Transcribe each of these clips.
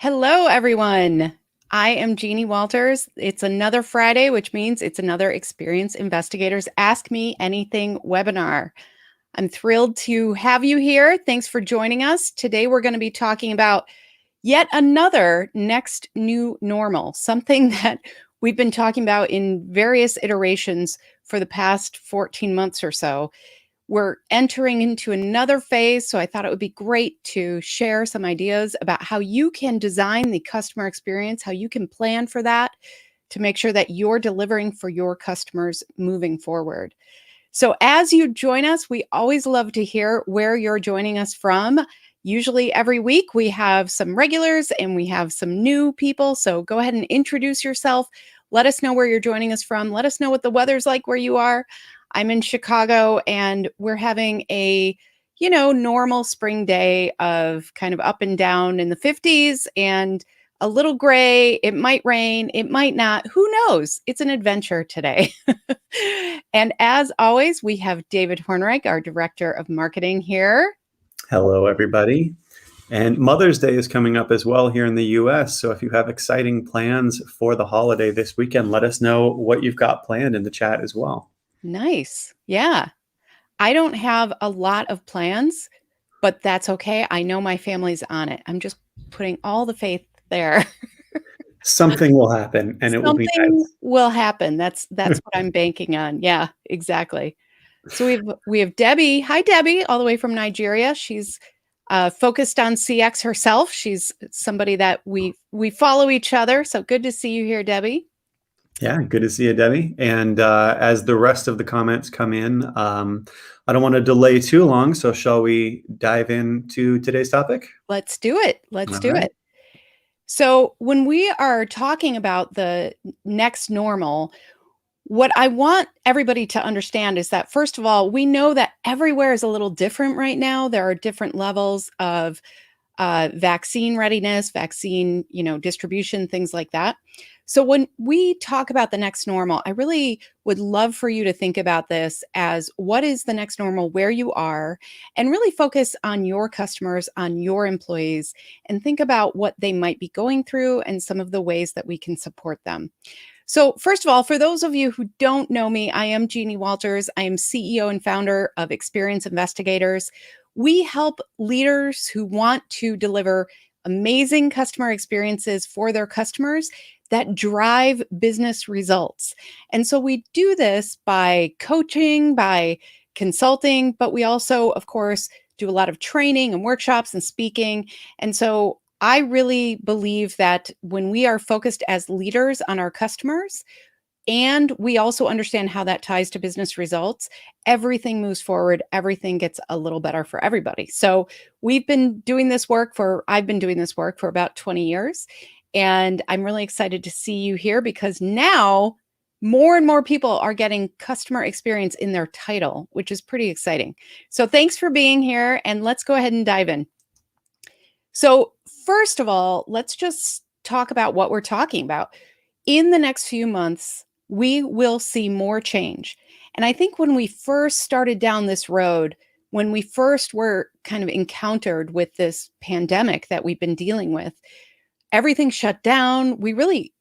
Hello, everyone. I am Jeannie Walters. It's another Friday, which means it's another Experience Investigators Ask Me Anything webinar. I'm thrilled to have you here. Thanks for joining us. Today, we're going to be talking about yet another next new normal, something that we've been talking about in various iterations for the past 14 months or so. We're entering into another phase, so I thought it would be great to share some ideas about how you can design the customer experience, how you can plan for that to make sure that you're delivering for your customers moving forward. So as you join us, we always love to hear where you're joining us from. Usually every week we have some regulars and we have some new people. So go ahead and introduce yourself. Let us know where you're joining us from. Let us know what the weather's like where you are. I'm in Chicago and we're having a, normal spring day of kind of up and down in the 50s and a little gray. It might rain, it might not. Who knows? It's an adventure today. And as always, we have David Hornreich, our Director of Marketing here. Hello, everybody. And Mother's Day is coming up as well here in the US. So if you have exciting plans for the holiday this weekend, let us know what you've got planned in the chat as well. Nice. Yeah. I don't have a lot of plans, but that's okay. I know my family's on it. I'm just putting all the faith there. Something will happen and it will be Something nice. will happen. That's what I'm banking on. Yeah, exactly. So we have Debbie. Hi, Debbie, all the way from Nigeria. She's focused on CX herself. She's somebody that we follow each other. So good to see you here, Debbie. Yeah, good to see you, Debbie. And as the rest of the comments come in, I don't want to delay too long. So shall we dive into today's topic? Let's do it. Let's All do right. it. So when we are talking about the next normal, what I want everybody to understand is that, first of all, we know that everywhere is a little different right now. There are different levels of vaccine readiness, vaccine, distribution, things like that. So when we talk about the next normal, I really would love for you to think about this as what is the next normal where you are, and really focus on your customers, on your employees, and think about what they might be going through and some of the ways that we can support them. So, first of all, for those of you who don't know me, I am Jeannie Walters. I am CEO and founder of Experience Investigators. We help leaders who want to deliver amazing customer experiences for their customers that drive business results. And so we do this by coaching, by consulting, but we also, of course, do a lot of training and workshops and speaking. And so I really believe that when we are focused as leaders on our customers, and we also understand how that ties to business results, everything moves forward, everything gets a little better for everybody. So I've been doing this work for about 20 years. And I'm really excited to see you here because now more and more people are getting customer experience in their title, which is pretty exciting. So thanks for being here, and let's go ahead and dive in. So first of all, let's just talk about what we're talking about. In the next few months, we will see more change. And I think when we first started down this road, when we first were kind of encountered with this pandemic that we've been dealing with, everything shut down.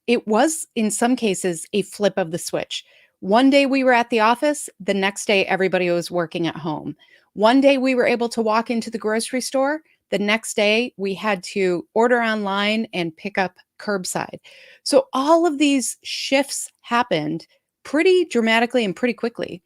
It was in some cases a flip of the switch. One day we were at the office, the next day everybody was working at home. One day we were able to walk into the grocery store, the next day we had to order online and pick up curbside. So all of these shifts happened pretty dramatically and pretty quickly.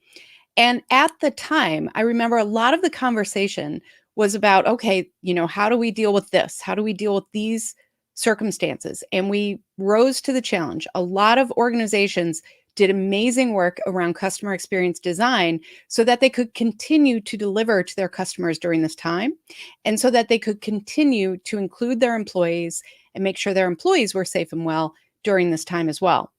And at the time, I remember a lot of the conversation was about, okay, how do we deal with this? How do we deal with these circumstances? And we rose to the challenge. A lot of organizations did amazing work around customer experience design so that they could continue to deliver to their customers during this time, and so that they could continue to include their employees and make sure their employees were safe and well during this time as well.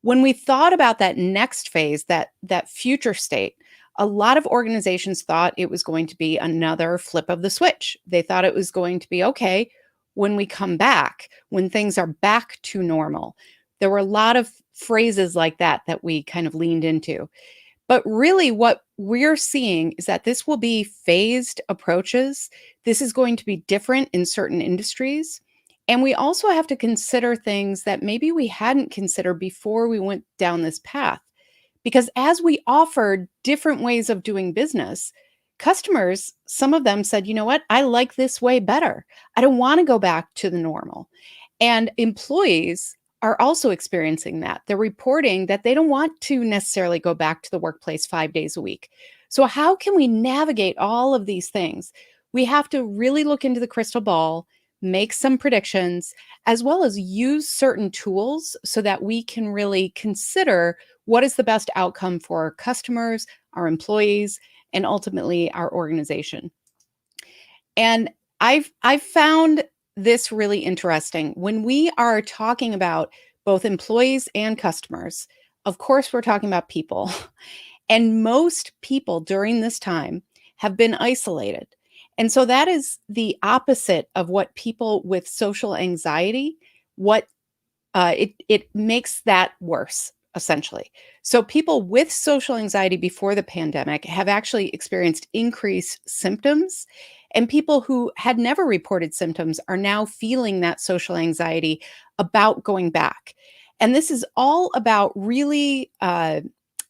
When we thought about that next phase, that future state, a lot of organizations thought it was going to be another flip of the switch. They thought it was going to be, okay, when we come back, when things are back to normal. There were a lot of phrases like that we kind of leaned into. But really what we're seeing is that this will be phased approaches. This is going to be different in certain industries. And we also have to consider things that maybe we hadn't considered before we went down this path. Because as we offered different ways of doing business, customers, some of them said, you know what, I like this way better. I don't want to go back to the normal. And employees are also experiencing that. They're reporting that they don't want to necessarily go back to the workplace 5 days a week. So, how can we navigate all of these things? We have to really look into the crystal ball, make some predictions, as well as use certain tools so that we can really consider what is the best outcome for our customers, our employees, and ultimately our organization. And I've found this really interesting. When we are talking about both employees and customers, of course, we're talking about people. And most people during this time have been isolated. And so that is the opposite of what people with social anxiety, what it makes that worse, essentially. So people with social anxiety before the pandemic have actually experienced increased symptoms, and people who had never reported symptoms are now feeling that social anxiety about going back. And this is all about really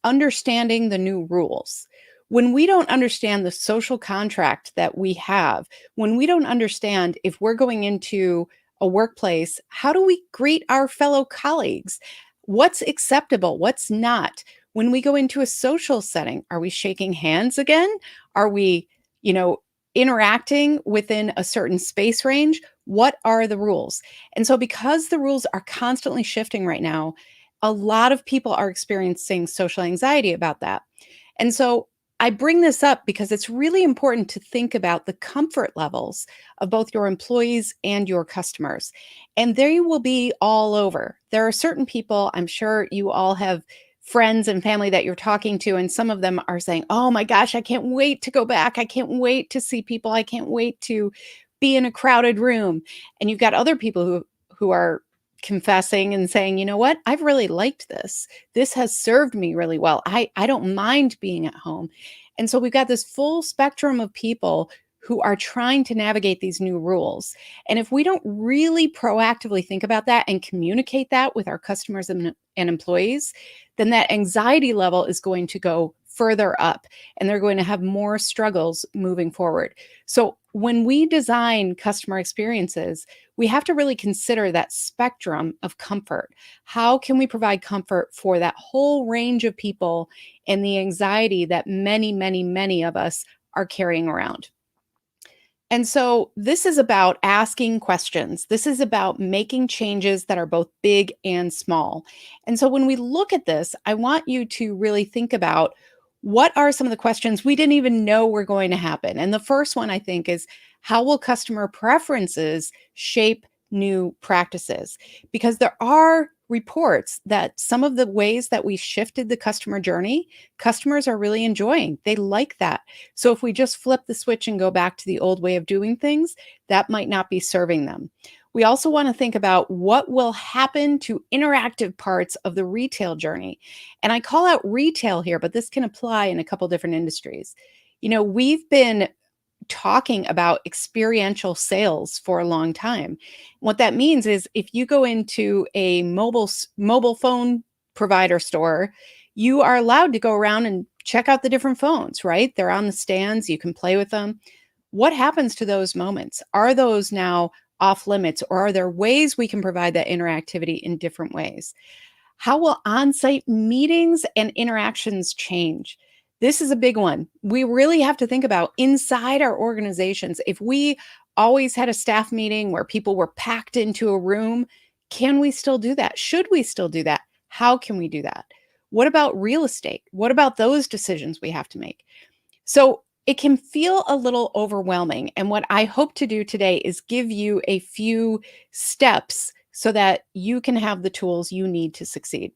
understanding the new rules. When we don't understand the social contract that we have, when we don't understand if we're going into a workplace, how do we greet our fellow colleagues? What's acceptable? What's not? When we go into a social setting, are we shaking hands again? Are we, you know, interacting within a certain space range? What are the rules? And so, because the rules are constantly shifting right now, a lot of people are experiencing social anxiety about that. And so, I bring this up because it's really important to think about the comfort levels of both your employees and your customers. And they will be all over. There are certain people, I'm sure you all have friends and family that you're talking to, and some of them are saying, oh my gosh, I can't wait to go back. I can't wait to see people. I can't wait to be in a crowded room. And you've got other people who are confessing and saying, you know what, I've really liked this. This has served me really well. I don't mind being at home. And so we've got this full spectrum of people who are trying to navigate these new rules. And if we don't really proactively think about that and communicate that with our customers and employees, then that anxiety level is going to go further up and they're going to have more struggles moving forward. So when we design customer experiences, we have to really consider that spectrum of comfort. How can we provide comfort for that whole range of people and the anxiety that many, many, many of us are carrying around? And so this is about asking questions. This is about making changes that are both big and small. And so when we look at this, I want you to really think about what are some of the questions we didn't even know were going to happen. And the first one, I think, is how will customer preferences shape new practices? Because there are reports that some of the ways that we shifted the customer journey, customers are really enjoying. They like that. So if we just flip the switch and go back to the old way of doing things, that might not be serving them. We also want to think about what will happen to interactive parts of the retail journey. And I call out retail here, but this can apply in a couple different industries. You know, we've been talking about experiential sales for a long time. What that means is if you go into a mobile phone provider store, you are allowed to go around and check out the different phones, right? They're on the stands, you can play with them. What happens to those moments? Are those now off limits, or are there ways we can provide that interactivity in different ways? How will on-site meetings and interactions change? This is a big one. We really have to think about inside our organizations. If we always had a staff meeting where people were packed into a room, can we still do that? Should we still do that? How can we do that? What about real estate? What about those decisions we have to make? So it can feel a little overwhelming. And what I hope to do today is give you a few steps so that you can have the tools you need to succeed.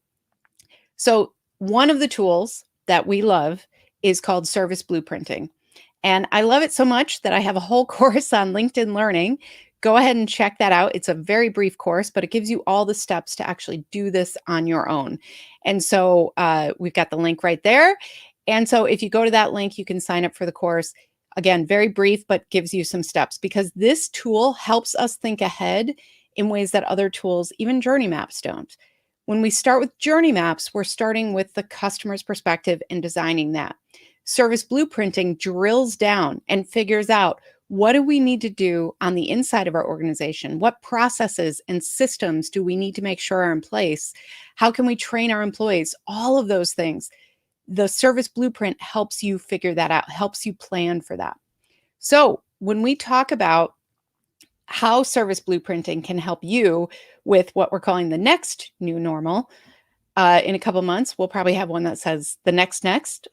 So, one of the tools that we love is called service blueprinting. And I love it so much that I have a whole course on LinkedIn Learning. Go ahead and check that out. It's a very brief course, but it gives you all the steps to actually do this on your own. And so we've got the link right there. And so if you go to that link, you can sign up for the course. Again, very brief, but gives you some steps because this tool helps us think ahead in ways that other tools, even journey maps, don't. When we start with journey maps, we're starting with the customer's perspective and designing that. Service blueprinting drills down and figures out, what do we need to do on the inside of our organization? What processes and systems do we need to make sure are in place? How can we train our employees? All of those things. The service blueprint helps you figure that out, helps you plan for that. So when we talk about how service blueprinting can help you with what we're calling the next new normal, in a couple months, we'll probably have one that says the next,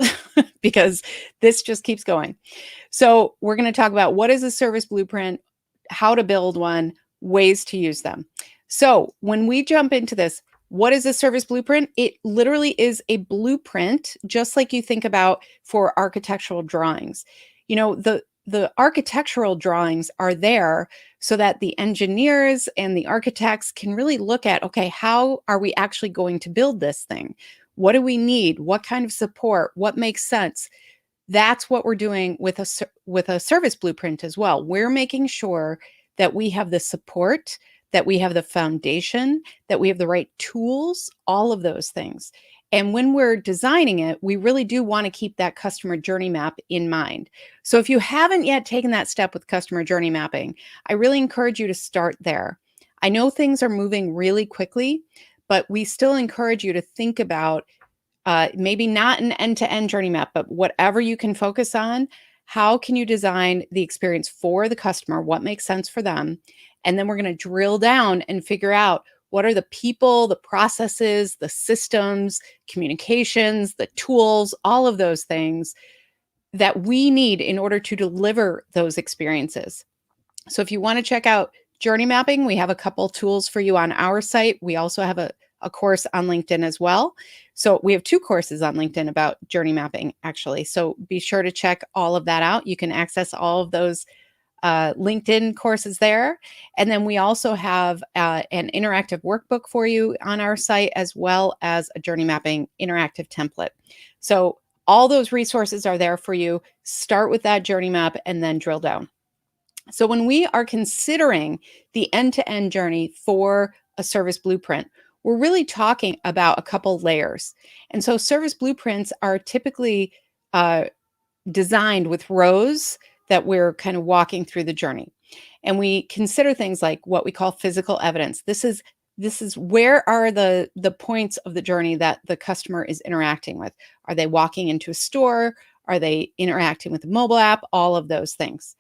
because this just keeps going. So we're going to talk about what is a service blueprint, how to build one, ways to use them. So when we jump into this, what is a service blueprint? It literally is a blueprint, just like you think about for architectural drawings. You know, the architectural drawings are there so that the engineers and the architects can really look at, okay, how are we actually going to build this thing? What do we need? What kind of support? What makes sense? That's what we're doing with a service blueprint as well. We're making sure that we have the support, that we have the foundation, that we have the right tools, all of those things. And when we're designing it, we really do want to keep that customer journey map in mind. So if you haven't yet taken that step with customer journey mapping, I really encourage you to start there. I know things are moving really quickly, but we still encourage you to think about maybe not an end-to-end journey map, but whatever you can focus on, how can you design the experience for the customer? What makes sense for them? And then we're going to drill down and figure out, what are the people, the processes, the systems, communications, the tools, all of those things that we need in order to deliver those experiences. So if you want to check out journey mapping, we have a couple tools for you on our site. We also have a course on LinkedIn as well. So we have 2 courses on LinkedIn about journey mapping, actually. So be sure to check all of that out. You can access all of those LinkedIn courses there. And then we also have an interactive workbook for you on our site, as well as a journey mapping interactive template. So all those resources are there for you. Start with that journey map and then drill down. So when we are considering the end-to-end journey for a service blueprint, we're really talking about a couple layers. And so service blueprints are typically designed with rows that we're kind of walking through the journey. And we consider things like what we call physical evidence. This is where are the points of the journey that the customer is interacting with. Are they walking into a store? Are they interacting with a mobile app? All of those things.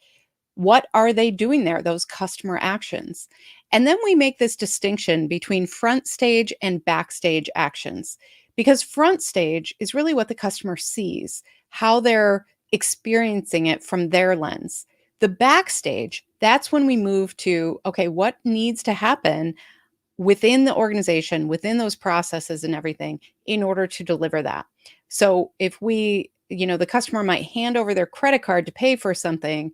What are they doing there? Those customer actions. And then we make this distinction between front stage and backstage actions, because front stage is really what the customer sees, how they're experiencing it from their lens. The backstage, that's when we move to, okay, what needs to happen within the organization, within those processes and everything in order to deliver that. So if the customer might hand over their credit card to pay for something,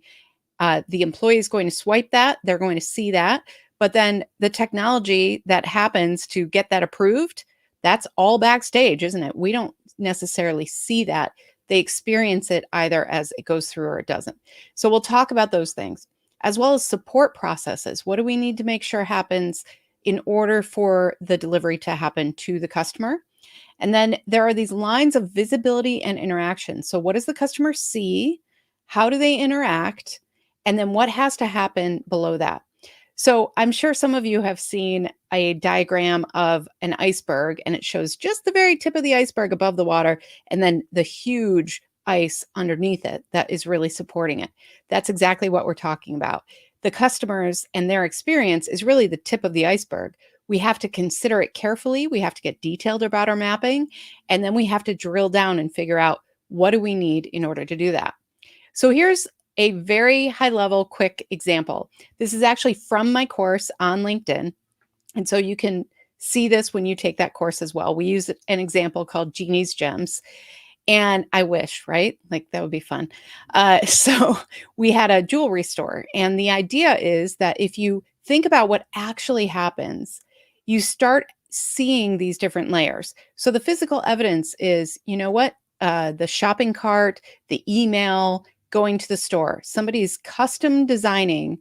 the employee is going to swipe that, they're going to see that, but then the technology that happens to get that approved, that's all backstage, isn't it? We don't necessarily see that. They experience it either as it goes through or it doesn't. So we'll talk about those things, as well as support processes. What do we need to make sure happens in order for the delivery to happen to the customer? And then there are these lines of visibility and interaction. So what does the customer see? How do they interact? And then what has to happen below that? So I'm sure some of you have seen a diagram of an iceberg, and it shows just the very tip of the iceberg above the water, and then the huge ice underneath it that is really supporting it. That's exactly what we're talking about. The customers and their experience is really the tip of the iceberg. We have to consider it carefully. We have to get detailed about our mapping, and then we have to drill down and figure out, what do we need in order to do that? So here's a very high level, quick example. This is actually from my course on LinkedIn. And so you can see this when you take that course as well. We use an example called Jeannie's Gems. And I wish, right? Like that would be fun. So we had a jewelry store. And the idea is that if you think about what actually happens, you start seeing these different layers. So the physical evidence is, the shopping cart, the email, going to the store. Somebody's custom designing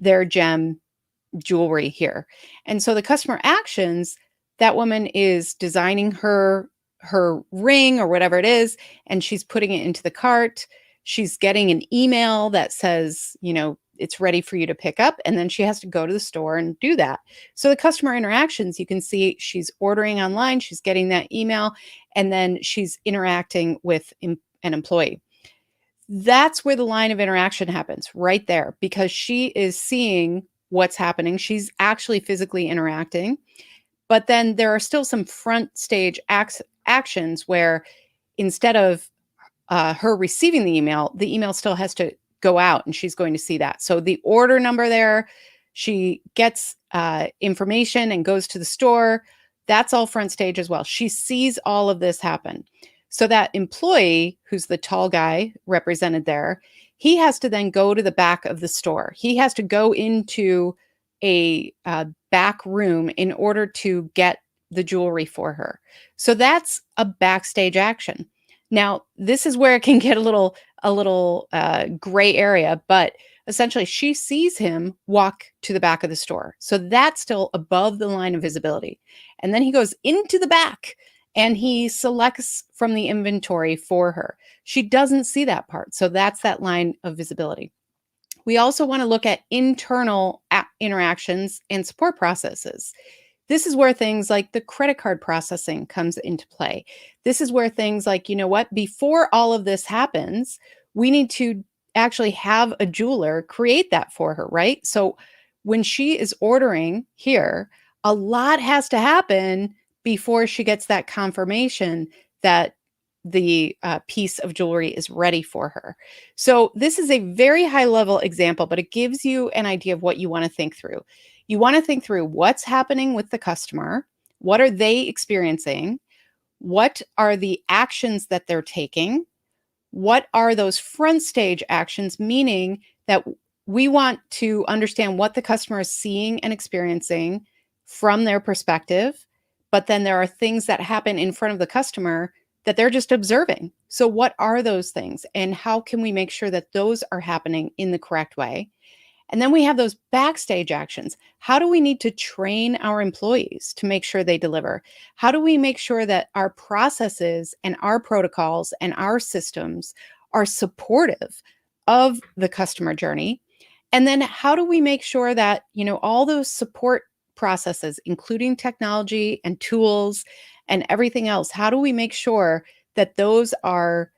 their gem jewelry here. And so the customer actions, that woman is designing her ring or whatever it is, and she's putting it into the cart. She's getting an email that says, it's ready for you to pick up. And then she has to go to the store and do that. So the customer interactions, you can see she's ordering online, she's getting that email, and then she's interacting with an employee. That's where the line of interaction happens, right there, because she is seeing what's happening. She's actually physically interacting. But then there are still some front stage actions where instead of her receiving the email still has to go out and she's going to see that. So the order number there, she gets information and goes to the store. That's all front stage as well. She sees all of this happen. So that employee, who's the tall guy represented there, he has to then go to the back of the store. He has to go into a back room in order to get the jewelry for her. So that's a backstage action. Now, this is where it can get a little gray area, but essentially she sees him walk to the back of the store. So that's still above the line of visibility. And then he goes into the back and he selects from the inventory for her. She doesn't see that part. So that's that line of visibility. We also want to look at internal interactions and support processes. This is where things like the credit card processing comes into play. This is where things like, before all of this happens, we need to actually have a jeweler create that for her, right? So when she is ordering here, a lot has to happen before she gets that confirmation that the piece of jewelry is ready for her. So this is a very high level example, but it gives you an idea of what you want to think through. You want to think through what's happening with the customer. What are they experiencing? What are the actions that they're taking? What are those front stage actions, meaning that we want to understand what the customer is seeing and experiencing from their perspective, but then there are things that happen in front of the customer that they're just observing. So what are those things and how can we make sure that those are happening in the correct way? And then we have those backstage actions. How do we need to train our employees to make sure they deliver? How do we make sure that our processes and our protocols and our systems are supportive of the customer journey? And then how do we make sure that, all those support processes, including technology and tools and everything else, how do we make sure that those are,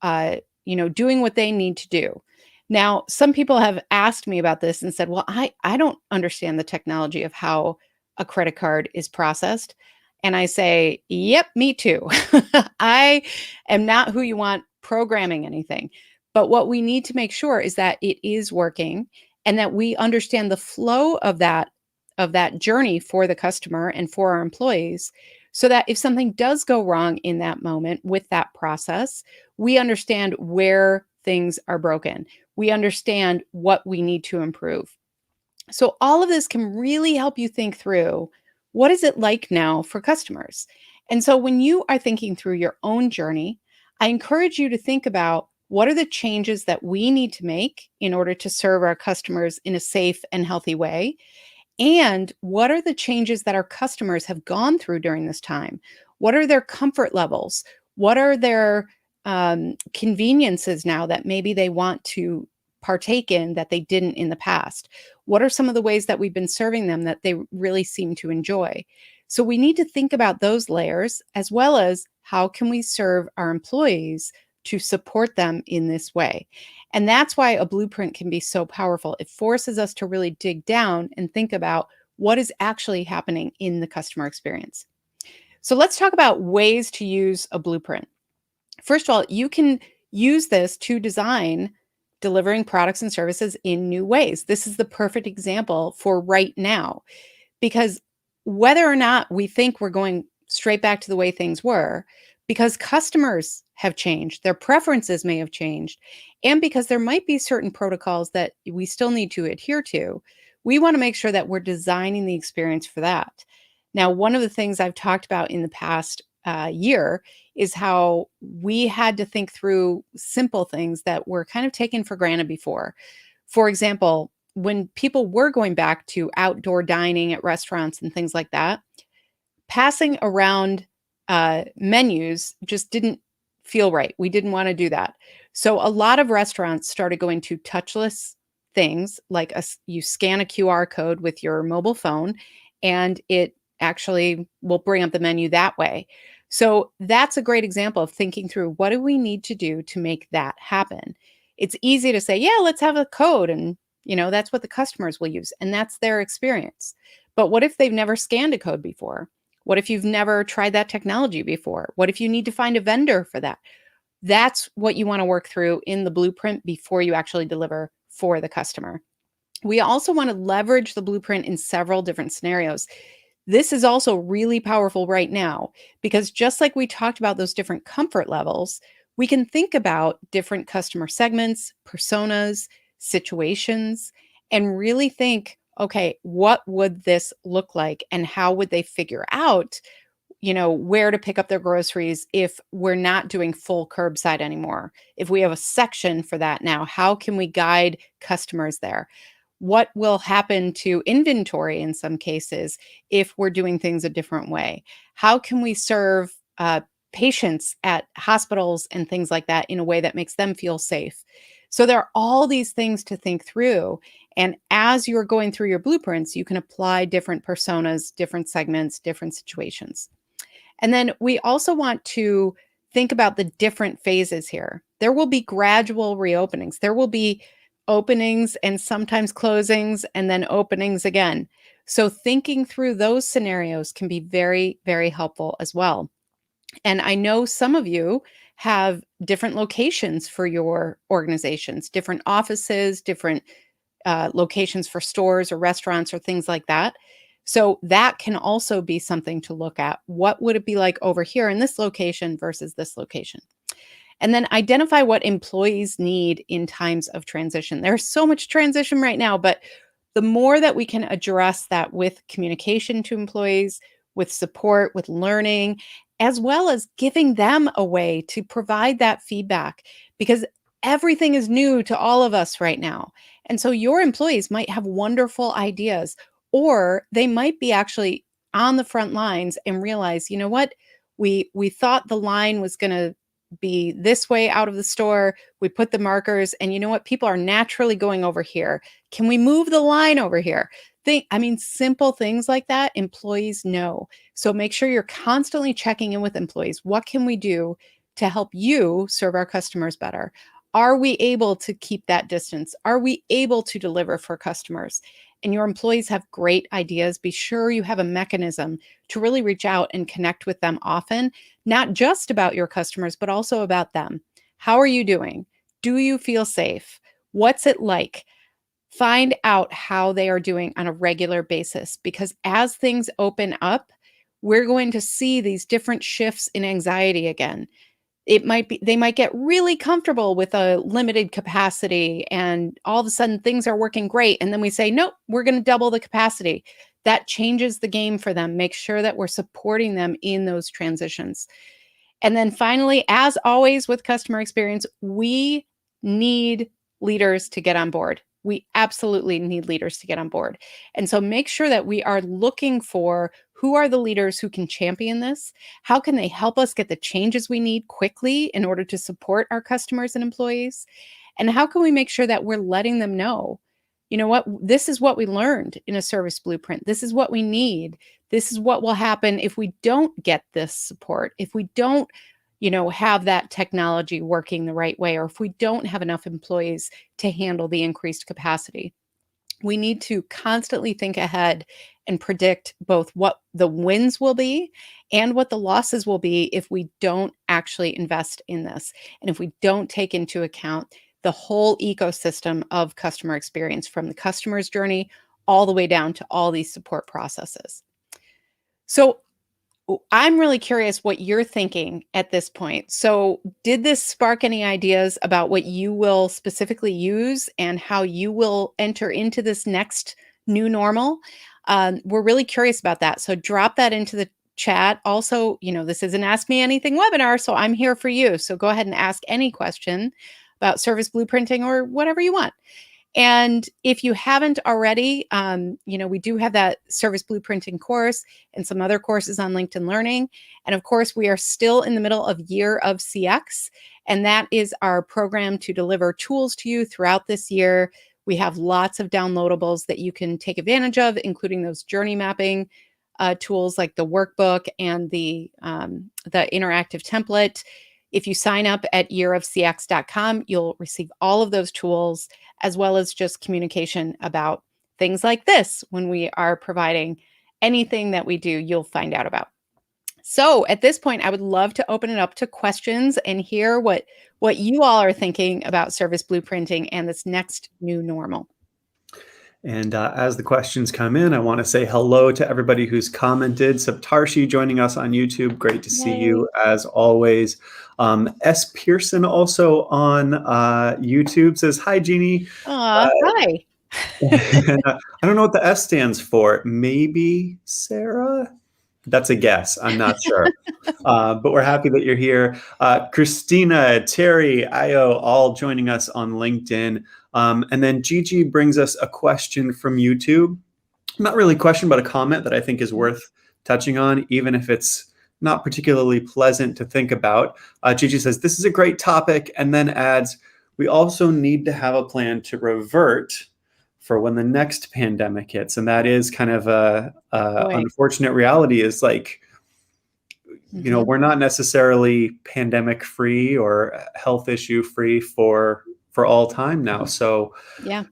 doing what they need to do? Now, some people have asked me about this and said, well, I don't understand the technology of how a credit card is processed. And I say, yep, me too. I am not who you want programming anything. But what we need to make sure is that it is working and that we understand the flow of that journey for the customer and for our employees, so that if something does go wrong in that moment with that process, we understand where things are broken. We understand what we need to improve. So all of this can really help you think through, what is it like now for customers? And so when you are thinking through your own journey, I encourage you to think about, what are the changes that we need to make in order to serve our customers in a safe and healthy way? And what are the changes that our customers have gone through during this time? What are their comfort levels? What are their conveniences now that maybe they want to partake in that they didn't in the past? What are some of the ways that we've been serving them that they really seem to enjoy? So we need to think about those layers, as well as how can we serve our employees to support them in this way. And that's why a blueprint can be so powerful. It forces us to really dig down and think about what is actually happening in the customer experience. So let's talk about ways to use a blueprint. First of all, you can use this to design delivering products and services in new ways. This is the perfect example for right now, because whether or not we think we're going straight back to the way things were, because customers have changed, their preferences may have changed, and because there might be certain protocols that we still need to adhere to, we want to make sure that we're designing the experience for that. Now, one of the things I've talked about in the past year is how we had to think through simple things that were kind of taken for granted before. For example, when people were going back to outdoor dining at restaurants and things like that, passing around menus just didn't feel right. We didn't want to do that. So a lot of restaurants started going to touchless things like you scan a QR code with your mobile phone and it actually will bring up the menu that way. So that's a great example of thinking through what do we need to do to make that happen. It's easy to say, yeah, let's have a code and that's what the customers will use and that's their experience. But what if they've never scanned a code before? What if you've never tried that technology before? What if you need to find a vendor for that? That's what you want to work through in the blueprint before you actually deliver for the customer. We also want to leverage the blueprint in several different scenarios. This is also really powerful right now because just like we talked about those different comfort levels, we can think about different customer segments, personas, situations, and really think, okay, what would this look like and how would they figure out where to pick up their groceries if we're not doing full curbside anymore? If we have a section for that now, how can we guide customers there? What will happen to inventory in some cases if we're doing things a different way? How can we serve patients at hospitals and things like that in a way that makes them feel safe? So there are all these things to think through. And as you're going through your blueprints, you can apply different personas, different segments, different situations. And then we also want to think about the different phases here. There will be gradual reopenings. There will be openings and sometimes closings and then openings again. So thinking through those scenarios can be very, very helpful as well. And I know some of you have different locations for your organizations, different offices, different locations for stores or restaurants or things like that. So that can also be something to look at. What would it be like over here in this location versus this location? And then identify what employees need in times of transition. There's so much transition right now, but the more that we can address that with communication to employees, with support, with learning, as well as giving them a way to provide that feedback, because everything is new to all of us right now. And so your employees might have wonderful ideas, or they might be actually on the front lines and realize, you know what, we thought the line was going to be this way out of the store. We put the markers, and you know what, people are naturally going over here. Can we move the line over here? Simple things like that, employees know. So make sure you're constantly checking in with employees. What can we do to help you serve our customers better? Are we able to keep that distance? Are we able to deliver for customers? And your employees have great ideas. Be sure you have a mechanism to really reach out and connect with them often, not just about your customers, but also about them. How are you doing? Do you feel safe? What's it like? Find out how they are doing on a regular basis, because as things open up, we're going to see these different shifts in anxiety again. They might get really comfortable with a limited capacity and all of a sudden things are working great. And then we say, nope, we're going to double the capacity. That changes the game for them. Make sure that we're supporting them in those transitions. And then finally, as always with customer experience, we need leaders to get on board. We absolutely need leaders to get on board. And so make sure that we are looking for who are the leaders who can champion this? How can they help us get the changes we need quickly in order to support our customers and employees? And how can we make sure that we're letting them know, you know what, this is what we learned in a service blueprint. This is what we need. This is what will happen if we don't get this support, if we don't have that technology working the right way, or if we don't have enough employees to handle the increased capacity. We need to constantly think ahead and predict both what the wins will be and what the losses will be if we don't actually invest in this, and if we don't take into account the whole ecosystem of customer experience, from the customer's journey all the way down to all these support processes. So I'm really curious what you're thinking at this point. So, did this spark any ideas about what you will specifically use and how you will enter into this next new normal? We're really curious about that. So, drop that into the chat. Also, this is an Ask Me Anything webinar, so I'm here for you. So, go ahead and ask any question about service blueprinting or whatever you want. And if you haven't already, we do have that service blueprinting course and some other courses on LinkedIn Learning. And of course, we are still in the middle of Year of CX, and that is our program to deliver tools to you throughout this year. We have lots of downloadables that you can take advantage of, including those journey mapping tools like the workbook and the interactive template. If you sign up at yearofcx.com, you'll receive all of those tools, as well as just communication about things like this. When we are providing anything that we do, you'll find out about. So at this point, I would love to open it up to questions and hear what you all are thinking about service blueprinting and this next new normal. And as the questions come in, I want to say hello to everybody who's commented. Saptarshi joining us on YouTube. Great to see Yay. you as always. S. Pearson also on YouTube says, hi, Jeannie. Hi. And, I don't know what the S stands for. Maybe Sarah? That's a guess. I'm not sure. But we're happy that you're here. Christina, Terry, Io, all joining us on LinkedIn. And then Gigi brings us a question from YouTube. Not really a question, but a comment that I think is worth touching on, even if it's not particularly pleasant to think about. Gigi says, this is a great topic, and then adds, we also need to have a plan to revert for when the next pandemic hits. And that is kind of a unfortunate reality, is like, we're not necessarily pandemic free or health issue free for all time now. So yeah,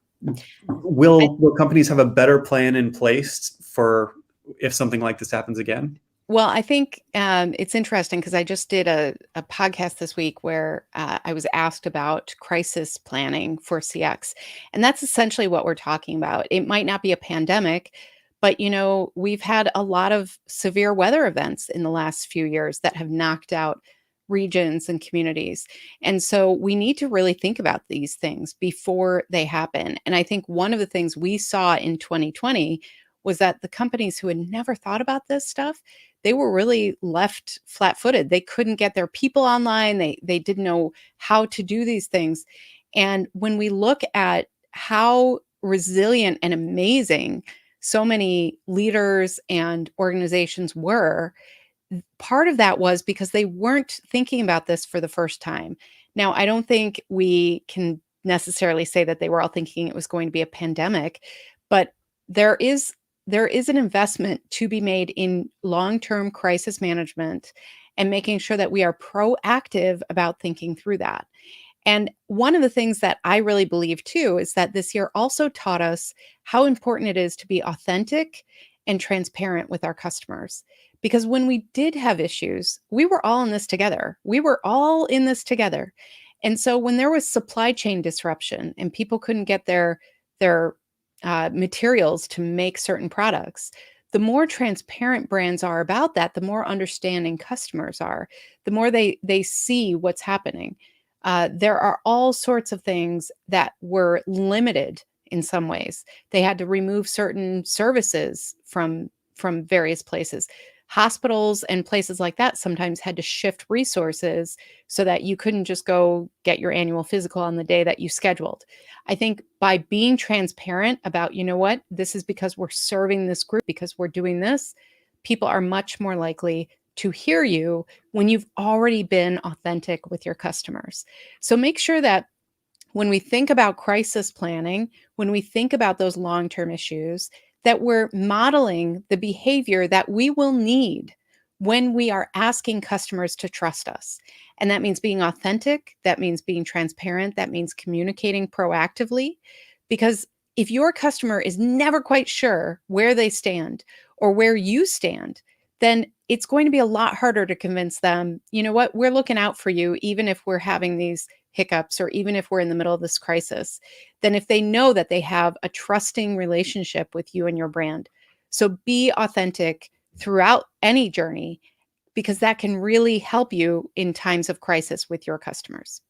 will companies have a better plan in place for if something like this happens again? Well, I think it's interesting because I just did a podcast this week where I was asked about crisis planning for CX. And that's essentially what we're talking about. It might not be a pandemic, but we've had a lot of severe weather events in the last few years that have knocked out regions and communities. And so we need to really think about these things before they happen. And I think one of the things we saw in 2020 was that the companies who had never thought about this stuff, they were really left flat-footed. They couldn't get their people online. They didn't know how to do these things. And when we look at how resilient and amazing so many leaders and organizations were, part of that was because they weren't thinking about this for the first time. Now, I don't think we can necessarily say that they were all thinking it was going to be a pandemic, but there is an investment to be made in long-term crisis management and making sure that we are proactive about thinking through that. And one of the things that I really believe too is that this year also taught us how important it is to be authentic and transparent with our customers. Because when we did have issues, we were all in this together. We were all in this together. And so when there was supply chain disruption and people couldn't get their materials to make certain products, the more transparent brands are about that, the more understanding customers are, the more they see what's happening. There are all sorts of things that were limited in some ways. They had to remove certain services from various places. Hospitals and places like that sometimes had to shift resources so that you couldn't just go get your annual physical on the day that you scheduled. I think by being transparent about, what, this is because we're serving this group, because we're doing this, people are much more likely to hear you when you've already been authentic with your customers. So make sure that when we think about crisis planning, when we think about those long-term issues, that we're modeling the behavior that we will need when we are asking customers to trust us. And that means being authentic, that means being transparent, that means communicating proactively. Because if your customer is never quite sure where they stand or where you stand, then it's going to be a lot harder to convince them, what, we're looking out for you, even if we're having these hiccups or even if we're in the middle of this crisis, than if they know that they have a trusting relationship with you and your brand. So be authentic throughout any journey, because that can really help you in times of crisis with your customers.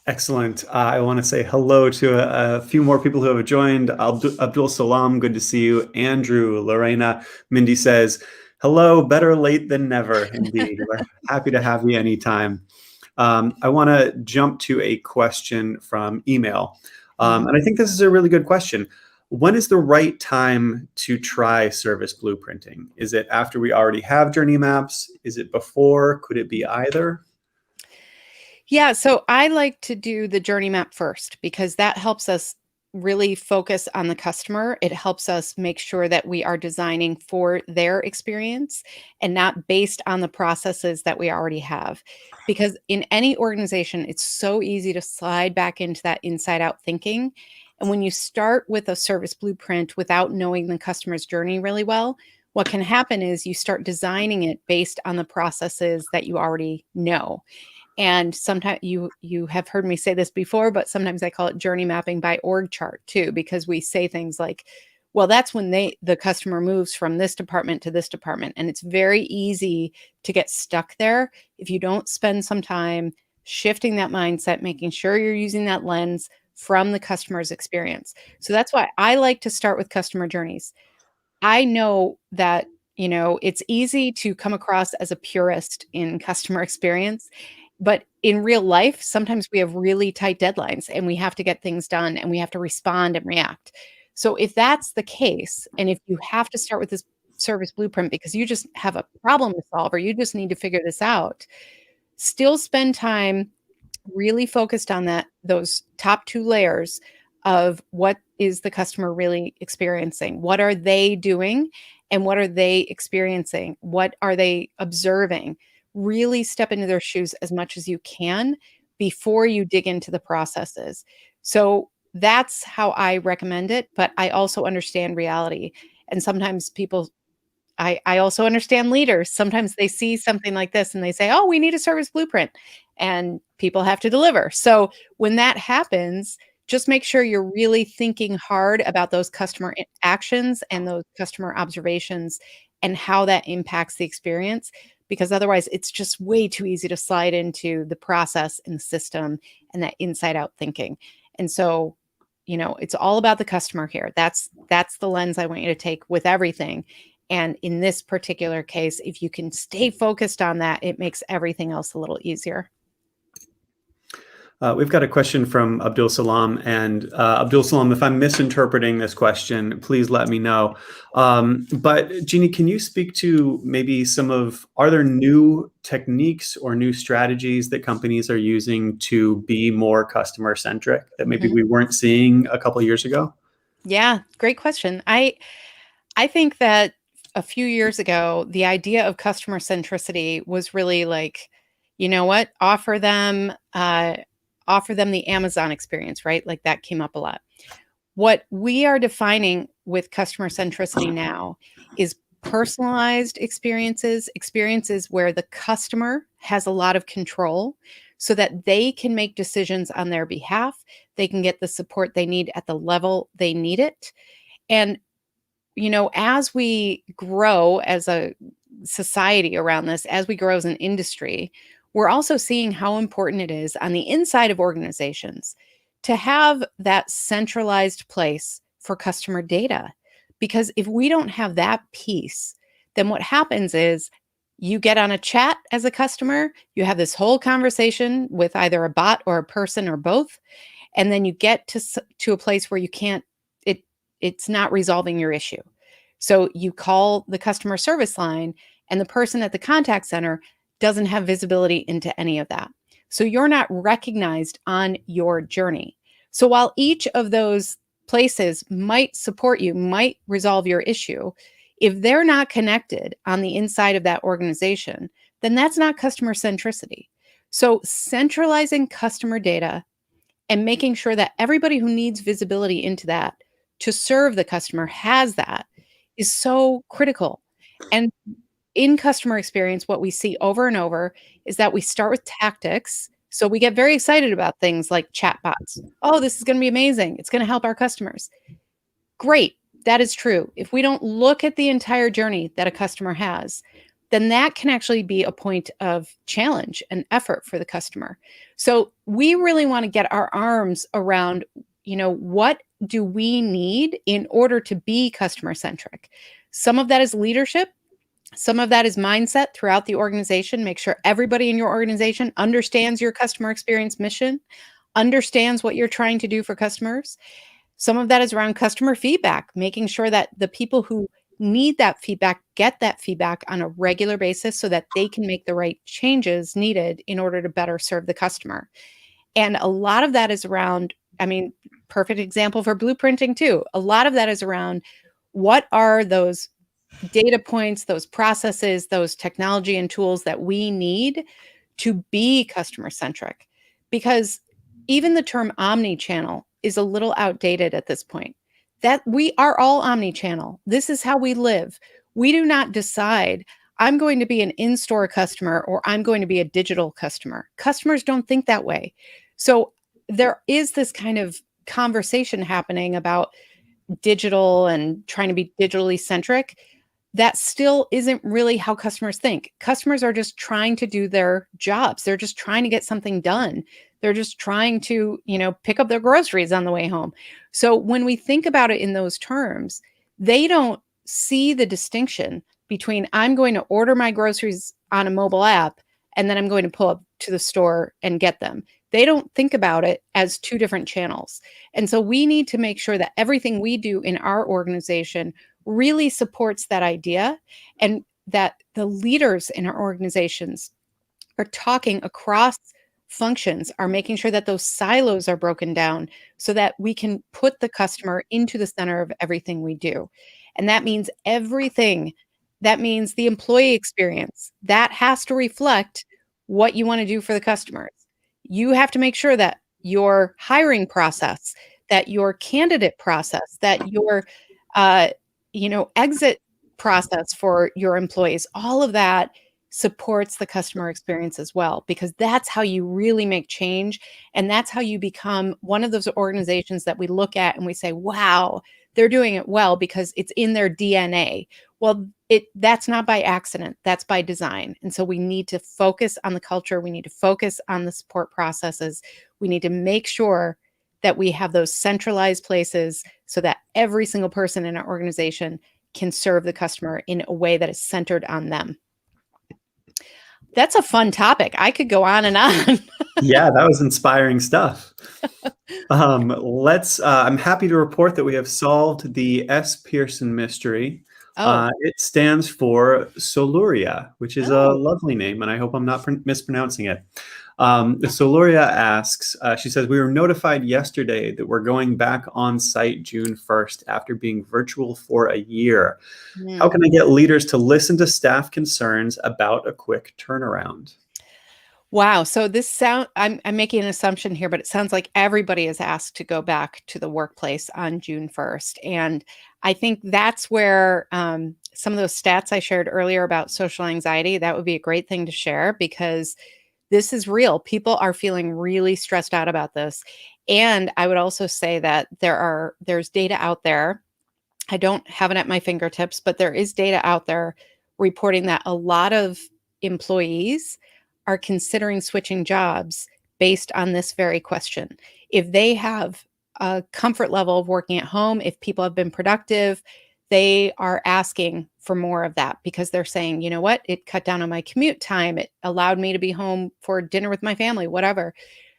Excellent. I want to say hello to a few more people who have joined. Abdul Salam, good to see you. Andrew, Lorena, Mindy says, hello, better late than never. Indeed. We're happy to have you anytime. I want to jump to a question from email. Mhm. And I think this is a really good question. When is the right time to try service blueprinting? Is it after we already have journey maps? Is it before? Could it be either? Yeah, so I like to do the journey map first because that helps us really focus on the customer. It helps us make sure that we are designing for their experience and not based on the processes that we already have. Because in any organization, it's so easy to slide back into that inside out thinking. And when you start with a service blueprint without knowing the customer's journey really well, what can happen is you start designing it based on the processes that you already know. And sometimes you have heard me say this before, but sometimes I call it journey mapping by org chart too, because we say things like, well, that's when the customer moves from this department to this department. And it's very easy to get stuck there if you don't spend some time shifting that mindset, making sure you're using that lens from the customer's experience. So that's why I like to start with customer journeys. I know that, it's easy to come across as a purist in customer experience, but in real life, sometimes we have really tight deadlines and we have to get things done and we have to respond and react. So if that's the case, and if you have to start with this service blueprint because you just have a problem to solve or you just need to figure this out, still spend time really focused on those top 2 layers of what is the customer really experiencing? What are they doing and what are they experiencing? What are they observing? Really step into their shoes as much as you can before you dig into the processes. So that's how I recommend it, but I also understand reality. And sometimes I also understand leaders. Sometimes they see something like this and they say, "Oh, we need a service blueprint," and people have to deliver. So when that happens, just make sure you're really thinking hard about those customer actions and those customer observations and how that impacts the experience, because otherwise it's just way too easy to slide into the process and the system and that inside out thinking. And so, it's all about the customer here. That's the lens I want you to take with everything. And in this particular case, if you can stay focused on that, it makes everything else a little easier. We've got a question from Abdul Salam. And Abdul Salam, if I'm misinterpreting this question, please let me know. But Jeannie, can you speak to maybe are there new techniques or new strategies that companies are using to be more customer centric that maybe Mhm. we weren't seeing a couple of years ago? Yeah, great question. I think that a few years ago, the idea of customer centricity was really like, you know what, offer them the Amazon experience, right? Like that came up a lot. What we are defining with customer centricity now is personalized experiences, experiences where the customer has a lot of control so that they can make decisions on their behalf. They can get the support they need at the level they need it. And as we grow as a society around this, as we grow as an industry, we're also seeing how important it is on the inside of organizations to have that centralized place for customer data. Because if we don't have that piece, then what happens is you get on a chat as a customer, you have this whole conversation with either a bot or a person or both, and then you get to a place where you can't it it's not resolving your issue. So you call the customer service line and the person at the contact center doesn't have visibility into any of that. So you're not recognized on your journey. So while each of those places might support you, might resolve your issue, if they're not connected on the inside of that organization, then that's not customer centricity. So centralizing customer data and making sure that everybody who needs visibility into that to serve the customer has that is so critical. And in customer experience, what we see over and over is that we start with tactics. So we get very excited about things like chatbots. Oh, this is going to be amazing. It's going to help our customers. Great. That is true. If we don't look at the entire journey that a customer has, then that can actually be a point of challenge and effort for the customer. So we really want to get our arms around, what do we need in order to be customer centric? Some of that is leadership. Some of that is mindset throughout the organization. Make sure everybody in your organization understands your customer experience mission, understands what you're trying to do for customers. Some of that is around customer feedback, making sure that the people who need that feedback get that feedback on a regular basis so that they can make the right changes needed in order to better serve the customer. And a lot of that is around, I mean, perfect example for blueprinting too. A lot of that is around what are those data points, those processes, those technology and tools that we need to be customer centric. Because even the term omni-channel is a little outdated at this point. That we are all omni-channel. This is how we live. We do not decide I'm going to be an in-store customer or I'm going to be a digital customer. Customers don't think that way. So there is this kind of conversation happening about digital and trying to be digitally centric. That still isn't really how customers think. Customers are just trying to do their jobs. They're just trying to get something done. They're just trying to, pick up their groceries on the way home. So when we think about it in those terms, they don't see the distinction between I'm going to order my groceries on a mobile app and then I'm going to pull up to the store and get them. They don't think about it as two different channels. And so we need to make sure that everything we do in our organization really supports that idea, and that the leaders in our organizations are talking across functions, are making sure that those silos are broken down so that we can put the customer into the center of everything we do. And that means everything. That means the employee experience. That has to reflect what you want to do for the customers. You have to make sure that your hiring process, that your candidate process, that your uh, exit process for your employees, all of that supports the customer experience as well, because that's how you really make change. And that's how you become one of those organizations that we look at and we say, wow, they're doing it well because it's in their DNA. Well, that's not by accident, that's by design. And so we need to focus on the culture. We need to focus on the support processes. We need to make sure that we have those centralized places so that every single person in our organization can serve the customer in a way that is centered on them. That's a fun topic. I could go on and on. Yeah, that was inspiring stuff. I'm happy to report that we have solved the S. Pearson mystery. Oh, It stands for Soluria, which is a oh. lovely name, and I hope I'm not mispronouncing it. Soluria asks, she says, we were notified yesterday that we're going back on site June 1st after being virtual for a year. How Hmm. can I get leaders to listen to staff concerns about a quick turnaround? Wow. So I'm making an assumption here, but it sounds like everybody is asked to go back to the workplace on June 1st. And I think that's where some of those stats I shared earlier about social anxiety, that would be a great thing to share, because this is real. People are feeling really stressed out about this. And I would also say that there's data out there. I don't have it at my fingertips, but there is data out there reporting that a lot of employees are considering switching jobs based on this very question. If they have a comfort level of working at home, if people have been productive, they are asking for more of that because they're saying, you know what, it cut down on my commute time. It allowed me to be home for dinner with my family, whatever.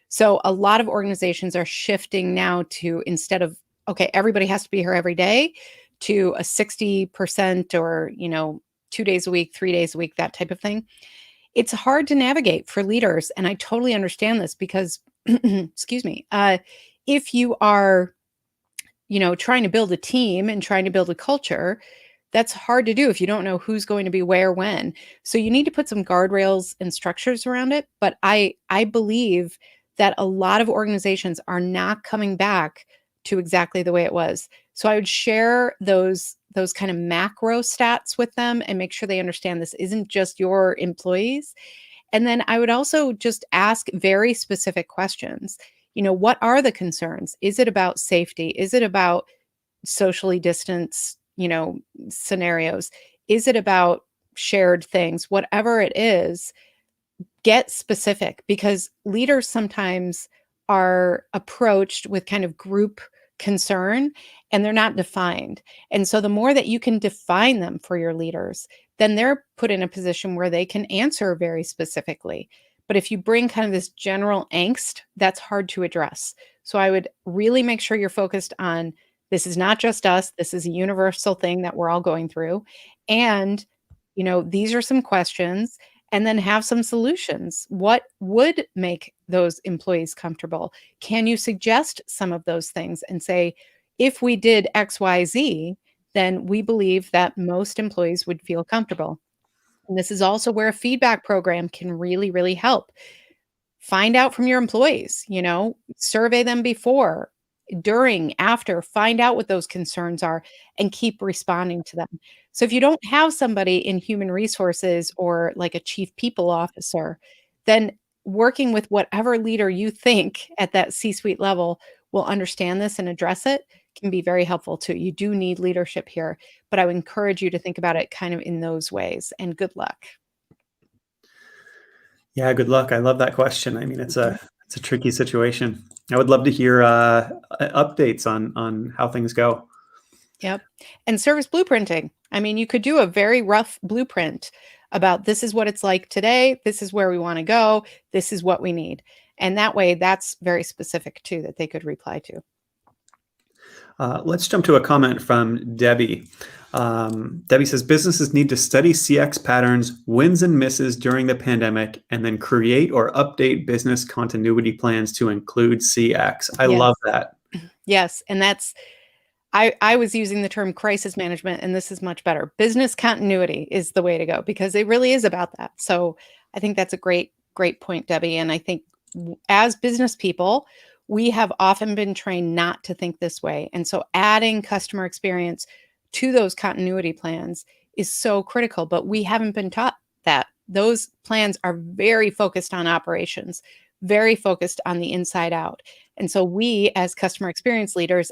So a lot of organizations are shifting now to, instead of, okay, everybody has to be here every day, to a 60% or, 2 days a week, 3 days a week, that type of thing. It's hard to navigate for leaders. And I totally understand this because, excuse me, if you are, trying to build a team and trying to build a culture, that's hard to do if you don't know who's going to be where when. So you need to put some guardrails and structures around it. But I believe that a lot of organizations are not coming back to exactly the way it was. So I would share those kind of macro stats with them and make sure they understand this isn't just your employees. And then I would also just ask very specific questions. What are the concerns? Is it about safety? Is it about socially distanced, scenarios? Is it about shared things? Whatever it is, get specific, because leaders sometimes are approached with kind of group concern and they're not defined. And so the more that you can define them for your leaders, then they're put in a position where they can answer very specifically. But if you bring kind of this general angst, that's hard to address. So I would really make sure you're focused on this is not just us, this is a universal thing that we're all going through. And, these are some questions, and then have some solutions. What would make those employees comfortable? Can you suggest some of those things and say, if we did XYZ, then we believe that most employees would feel comfortable. And this is also where a feedback program can really, really help. Find out from your employees, survey them before, during, after, find out what those concerns are and keep responding to them. So if you don't have somebody in human resources or like a chief people officer, then working with whatever leader you think at that C-suite level will understand this and address it can be very helpful too. You do need leadership here, but I would encourage you to think about it kind of in those ways, and good luck. Yeah, good luck. I love that question. I mean, Mhm. it's a tricky situation. I would love to hear updates on how things go. Yep. And service blueprinting. I mean, you could do a very rough blueprint about this is what it's like today, this is where we want to go, this is what we need. And that way, that's very specific too, that they could reply to. Let's jump to a comment from Debbie. Debbie says businesses need to study CX patterns, wins and misses during the pandemic, and then create or update business continuity plans to include CX. I love Yes. that. Yes. And that's, I was using the term crisis management, and this is much better. Business continuity is the way to go because it really is about that. So I think that's a great, great point, Debbie. And I think as business people, we have often been trained not to think this way. And so adding customer experience to those continuity plans is so critical, but we haven't been taught that. Those plans are very focused on operations, very focused on the inside out. And so we as customer experience leaders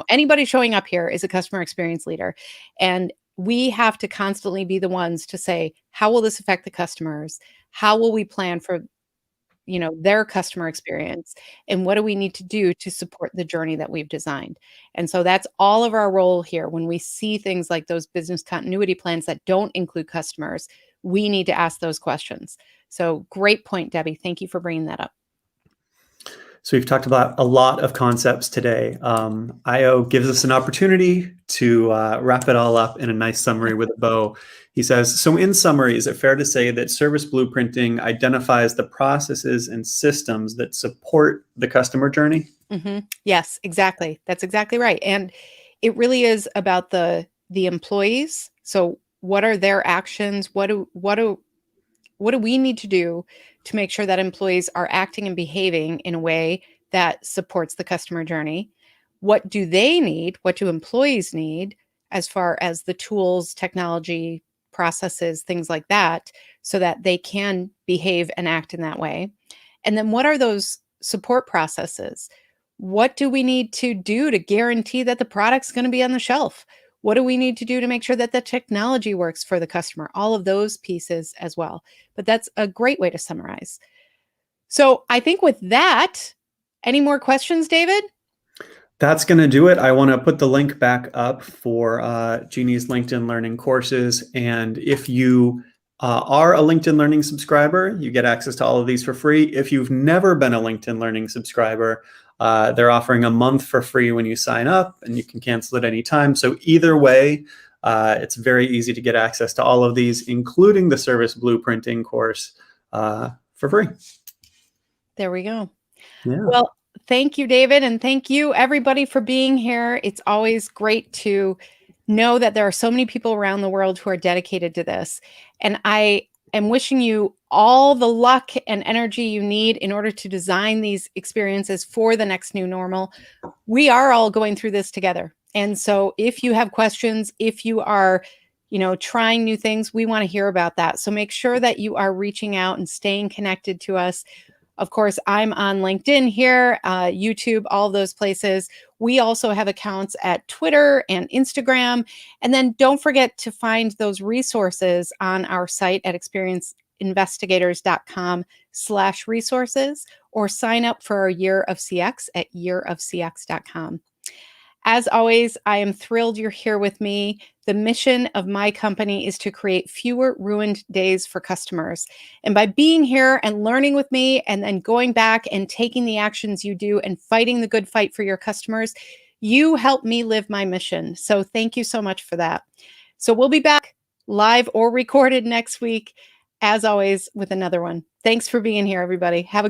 anybody showing up here is a customer experience leader. And we have to constantly be the ones to say, how will this affect the customers? How will we plan for, their customer experience? And what do we need to do to support the journey that we've designed? And so that's all of our role here. When we see things like those business continuity plans that don't include customers, we need to ask those questions. So great point, Debbie. Thank you for bringing that up. So we've talked about a lot of concepts today. IO gives us an opportunity to wrap it all up in a nice summary with a bow. He says, so in summary, is it fair to say that service blueprinting identifies the processes and systems that support the customer journey? Yes, exactly. That's exactly right. And it really is about the employees. So what are their actions? What do we need to do to make sure that employees are acting and behaving in a way that supports the customer journey? What do they need? What do employees need as far as the tools, technology, processes, things like that, so that they can behave and act in that way? And then what are those support processes? What do we need to do to guarantee that the product's going to be on the shelf? What do we need to do to make sure that the technology works for the customer? All of those pieces as well. But that's a great way to summarize. So I think with that, any more questions, David? That's going to do it. I want to put the link back up for Jeannie's LinkedIn Learning courses. And if you are a LinkedIn Learning subscriber, you get access to all of these for free. If you've never been a LinkedIn Learning subscriber, they're offering a month for free when you sign up, and you can cancel at any time. So either way, it's very easy to get access to all of these, including the service blueprinting course for free. There we go. Yeah. Well, thank you, David. And thank you, everybody, for being here. It's always great to know that there are so many people around the world who are dedicated to this. And I am wishing you all the luck and energy you need in order to design these experiences for the next new normal. We are all going through this together. And so if you have questions, if you are trying new things, we want to hear about that. So make sure that you are reaching out and staying connected to us. Of course, I'm on LinkedIn here, YouTube, all those places. We also have accounts at Twitter and Instagram. And then don't forget to find those resources on our site at experienceinvestigators.com/resources, or sign up for our Year of CX at yearofcx.com. As always, I am thrilled you're here with me. The mission of my company is to create fewer ruined days for customers. And by being here and learning with me and then going back and taking the actions you do and fighting the good fight for your customers, you help me live my mission. So thank you so much for that. So we'll be back live or recorded next week, as always, with another one. Thanks for being here, everybody. Have a